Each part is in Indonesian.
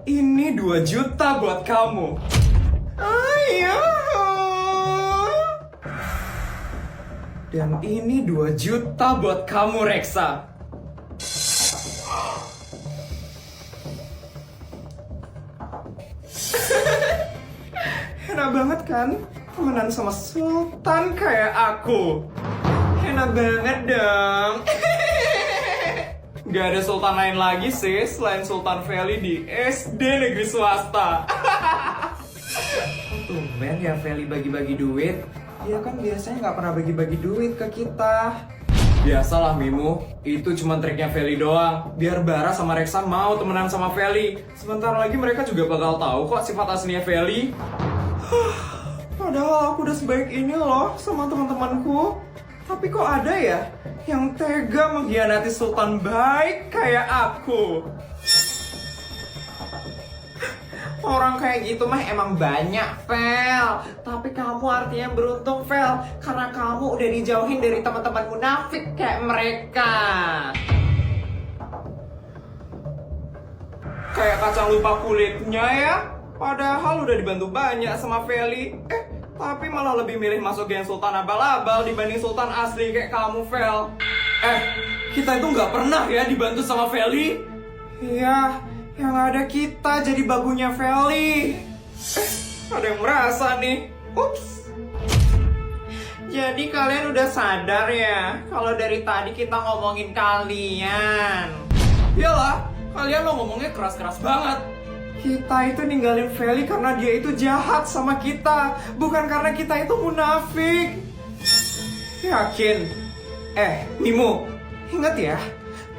Ini 2 juta buat kamu. Ayo. Dan ini 2 juta buat kamu, Reksa. Enak banget kan? Temenan sama Sultan kayak aku. Enak banget dong. Gak ada Sultan lain lagi sih selain Sultan Feli di SD negeri swasta. Tumben ya Feli bagi-bagi duit. Dia kan biasanya nggak pernah bagi-bagi duit ke kita. Biasalah Mimu, itu cuma triknya Feli doang. Biar Bara sama Reksa mau temenan sama Feli. Sebentar lagi mereka juga bakal tahu kok sifat aslinya Feli. Padahal aku udah sebaik ini loh sama teman-temanku. Tapi kok ada ya yang tega mengkhianati Sultan baik kayak aku. Orang kayak gitu mah emang banyak, Fel. Tapi kamu artinya beruntung, Fel. Karena kamu udah dijauhin dari teman-teman munafik kayak mereka. Kayak kacang lupa kulitnya ya. Padahal udah dibantu banyak sama Feli. Tapi malah lebih milih masuk geng Sultan abal-abal dibanding Sultan asli kayak kamu, Fel. Kita itu nggak pernah ya dibantu sama Feli. Iya, yang ada kita jadi babunya Feli. Ada yang merasa nih. Ups. Jadi kalian udah sadar ya kalau dari tadi kita ngomongin kalian. Iyalah, kalian lo ngomongnya keras-keras banget. Kita itu ninggalin Feli karena dia itu jahat sama kita, bukan karena kita itu munafik. Yakin? Nimo, ingat ya,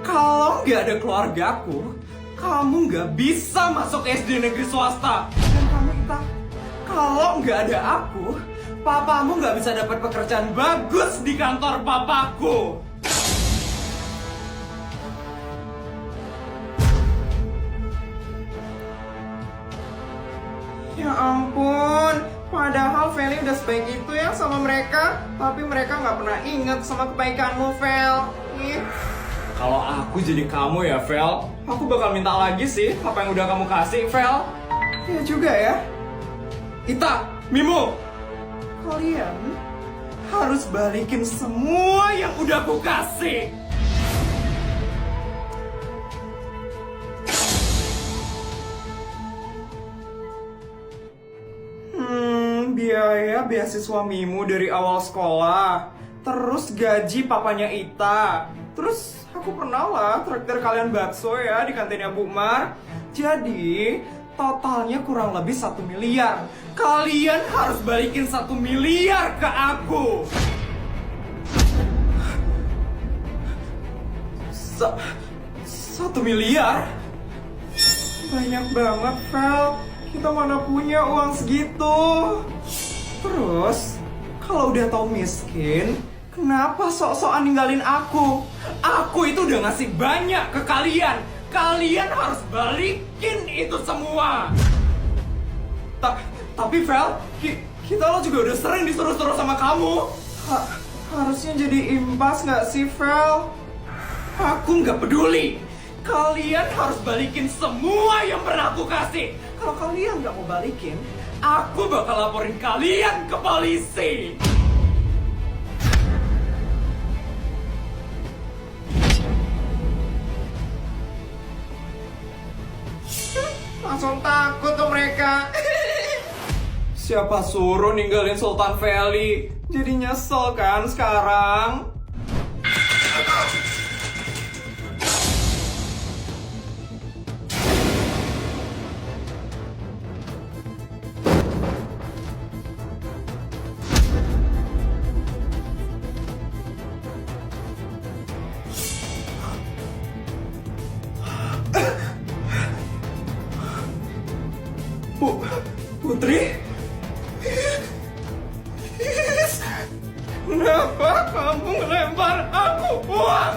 kalau nggak ada keluargaku, kamu nggak bisa masuk SD negeri swasta. Dan kamu Ita, kalau nggak ada aku, papamu nggak bisa dapat pekerjaan bagus di kantor papaku. Ya ampun, padahal Feli udah sebaik itu ya sama mereka, tapi mereka nggak pernah inget sama kebaikanmu, Fel. Kalau aku jadi kamu ya, Fel, aku bakal minta lagi sih apa yang udah kamu kasih, Fel. Ya juga ya. Ita, Mimu, kalian harus balikin semua yang udah aku kasih. Biaya beasiswa Mimu dari awal sekolah, terus gaji papanya Ita, terus aku pernah lah traktir kalian bakso ya di kantinnya Bu Mar. Jadi totalnya kurang lebih 1 miliar. Kalian harus balikin 1 miliar ke aku. 1 miliar? Banyak banget, Fel. Kita mana punya uang segitu. Terus, kalau udah tahu miskin, kenapa sok-sokan ninggalin aku? Aku itu udah ngasih banyak ke kalian. Kalian harus balikin itu semua. Tapi Fel, kita lo juga udah sering disuruh-suruh sama kamu. Harusnya jadi impas nggak sih, Fel? Aku nggak peduli. Kalian harus balikin semua yang pernah aku kasih. Kalau kalian nggak mau balikin, aku bakal laporin kalian ke polisi. Langsung takut tuh mereka. Siapa suruh ninggalin Sultan Feli? Jadi nyesel kan sekarang? Putri? Kenapa kamu ngelempar aku uang?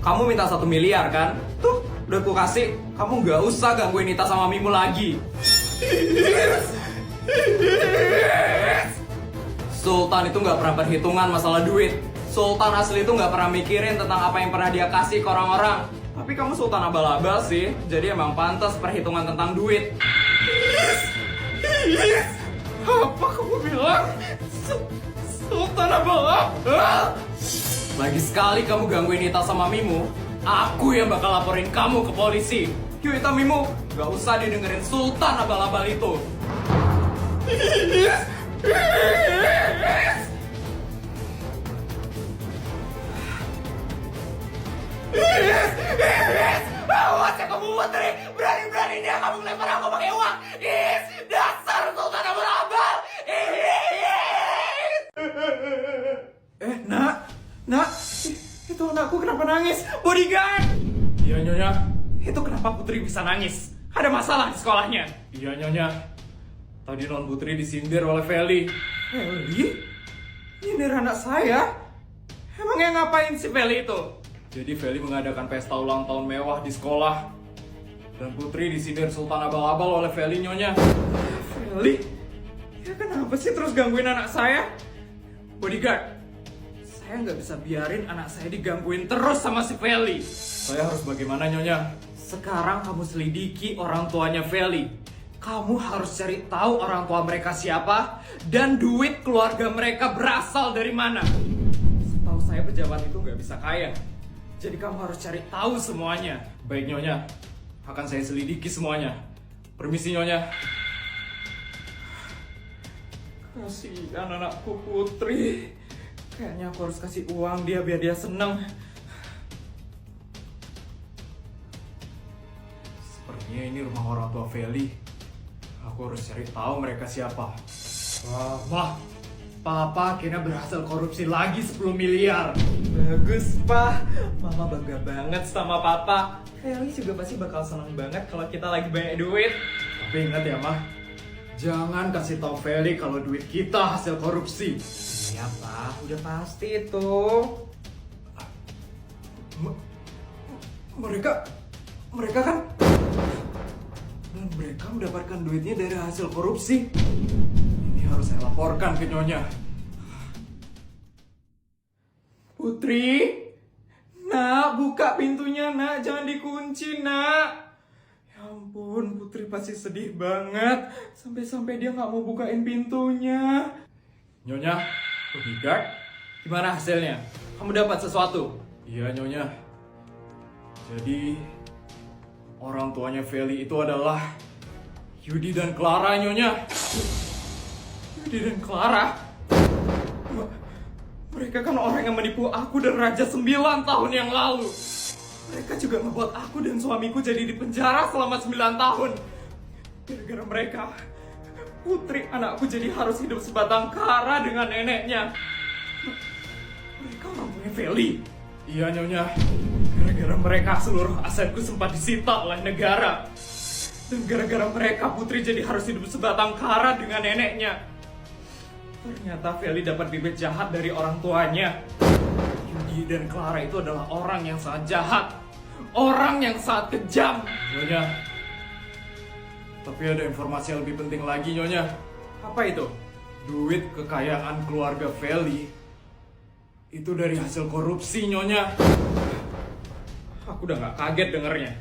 Kamu minta 1 miliar kan? Tuh, udah aku kasih. Kamu gak usah gangguin Nita sama Mimu lagi. Sultan itu gak pernah perhitungan masalah duit. Sultan asli itu gak pernah mikirin tentang apa yang pernah dia kasih ke orang-orang. Tapi kamu sultan abal-abal sih, jadi emang pantas perhitungan tentang duit. Apa kamu bilang? Sultan abal-abal? Lagi sekali kamu gangguin Ita sama Mimu, aku yang bakal laporin kamu ke polisi. Yuk Ita Mimu, gak usah didengerin sultan abal-abal itu. Awas ya kamu Putri, berani-beraninya kamu ngelempar aku pakai uang. Dasar sultan abal-abal. Nak, itu anakku kenapa nangis? Bodyguard! Iya Nyonya, itu kenapa Putri bisa nangis? Ada masalah di sekolahnya? Iya Nyonya, tadi non Putri disindir oleh Feli. Feli? Nyindir anak saya? Emangnya ngapain si Feli itu? Jadi Feli mengadakan pesta ulang tahun mewah di sekolah. Dan Putri disindir sultan abal-abal oleh Feli Nyonya. Feli? Ya kenapa sih terus gangguin anak saya? Bodyguard, saya nggak bisa biarin anak saya digangguin terus sama si Feli. Saya harus bagaimana Nyonya? Sekarang kamu selidiki orang tuanya Feli. Kamu harus cari tahu orang tua mereka siapa dan duit keluarga mereka berasal dari mana. Setahu saya pejabat itu nggak bisa kaya. Jadi kamu harus cari tahu semuanya. Baik Nyonya, akan saya selidiki semuanya. Permisi Nyonya. Kasihan anakku Putri. Kayaknya aku harus kasih uang dia biar dia seneng. Sepertinya ini rumah orang tua Feli. Aku harus cari tahu mereka siapa. Wah, Papa akhirnya berhasil korupsi lagi 10 miliar. Bagus, Pak. Mama bangga banget sama Papa. Feli juga pasti bakal senang banget kalau kita lagi banyak duit. Tapi ingat ya, Mah. Jangan kasih tahu Feli kalau duit kita hasil korupsi. Iya, Pak. Udah pasti itu. Mereka kan... Dan mereka mendapatkan duitnya dari hasil korupsi. Ini harus saya laporkan ke Nyonya. Putri, nak, buka pintunya, nak. Jangan dikunci, nak. Ya ampun, Putri pasti sedih banget. Sampai-sampai dia nggak mau bukain pintunya. Nyonya, bodyguard, gimana hasilnya? Kamu dapat sesuatu? Iya, Nyonya. Jadi, orang tuanya Feli itu adalah Yudi dan Clara, Nyonya. Yudi dan Clara? Mereka kan orang yang menipu aku dan Raja 9 tahun yang lalu. Mereka juga ngebuat aku dan suamiku jadi di penjara selama 9 tahun. Gara-gara mereka, Putri anakku jadi harus hidup sebatang kara dengan neneknya. Mereka orang punya Feli. Iya Nyonya. Gara-gara mereka seluruh asetku sempat disita oleh negara. Dan gara-gara mereka Putri jadi harus hidup sebatang kara dengan neneknya. Ternyata Feli dapat bibit jahat dari orang tuanya. Yudi dan Clara itu adalah orang yang sangat jahat. Orang yang sangat kejam. Nyonya. Tapi ada informasi yang lebih penting lagi, Nyonya. Apa itu? Duit kekayaan keluarga Feli itu dari hasil korupsi, Nyonya. Aku udah gak kaget dengernya.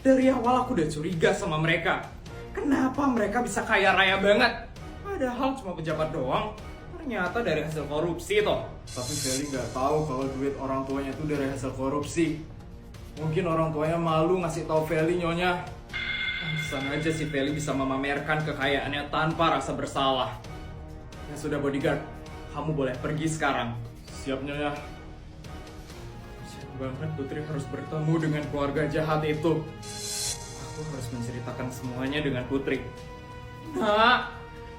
Dari awal aku udah curiga sama mereka. Kenapa mereka bisa kaya raya banget? Padahal cuma pejabat doang. Ternyata dari hasil korupsi toh. Tapi Feli nggak tahu kalau duit orang tuanya itu dari hasil korupsi. Mungkin orang tuanya malu ngasih tahu Feli, Nyonya. Pantesan aja si Feli bisa memamerkan kekayaannya tanpa rasa bersalah. Ya sudah bodyguard, kamu boleh pergi sekarang. Siap Nyonya. Siap banget Putri harus bertemu dengan keluarga jahat itu. Aku harus menceritakan semuanya dengan Putri. Nak,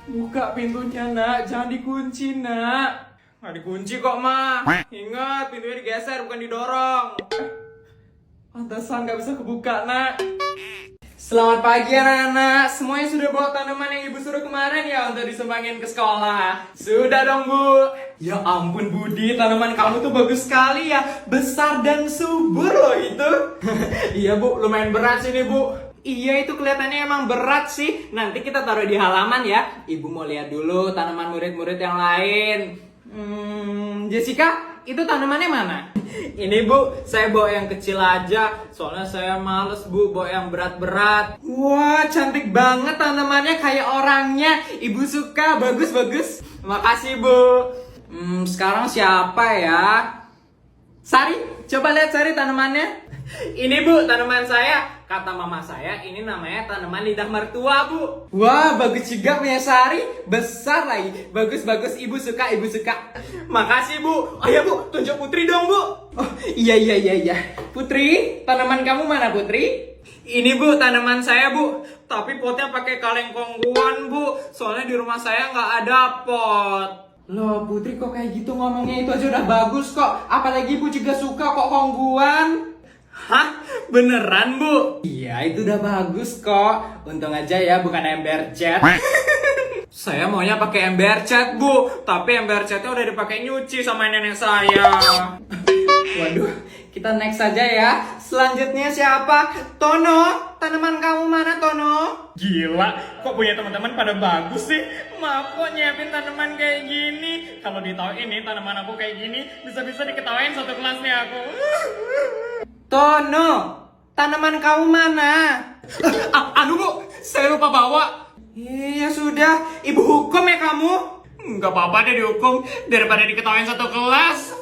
buka pintunya nak, jangan dikunci nak. Nggak dikunci kok Ma. Ingat pintunya digeser bukan didorong. Pantesan nggak bisa kebuka nak. Selamat pagi anak-anak. Semuanya sudah bawa tanaman yang ibu suruh kemarin ya untuk disumbangin ke sekolah? Sudah dong Bu. Ya ampun Budi, tanaman kamu tuh bagus sekali ya. Besar dan subur loh itu. Iya Bu, lumayan berat sih nih Bu. Iya itu kelihatannya emang berat sih. Nanti kita taruh di halaman ya. Ibu mau lihat dulu tanaman murid-murid yang lain. Jessica, itu tanamannya mana? Ini Bu, saya bawa yang kecil aja. Soalnya saya males Bu, bawa yang berat-berat. Wah, cantik banget tanamannya kayak orangnya. Ibu suka, bagus-bagus. Makasih Bu. Sekarang siapa ya? Sari, coba lihat Sari tanamannya. Ini Bu, tanaman saya. Kata mama saya, ini namanya tanaman lidah mertua Bu. Wah, bagus juga punya Sari. Besar lagi. Bagus-bagus, ibu suka, ibu suka. Makasih Bu. Ayo Bu, tunjuk Putri dong Bu. Oh, iya. Putri, tanaman kamu mana Putri? Ini Bu, tanaman saya Bu. Tapi potnya pakai kaleng kongguan Bu. Soalnya di rumah saya nggak ada pot. Loh Putri kok kayak gitu ngomongnya, itu aja udah bagus kok. Apalagi Ibu juga suka kok kongguan. Hah? Beneran Bu? Iya itu udah bagus kok. Untung aja ya bukan ember cat. Saya maunya pakai ember cat Bu. Tapi ember catnya udah dipakai nyuci sama nenek saya. Waduh, kita next saja ya. Selanjutnya siapa? Tono, tanaman kamu mana Tono? Gila, kok punya teman-teman pada bagus sih? Maaf kok nyiapin tanaman kayak gini. Kalau ditawain nih tanaman aku kayak gini, bisa-bisa diketawain satu kelas nih aku. Tono, tanaman kamu mana? Anu Bu, saya lupa bawa. Iya sudah, ibu hukum ya kamu? Nggak apa-apa deh dihukum, daripada diketawain satu kelas.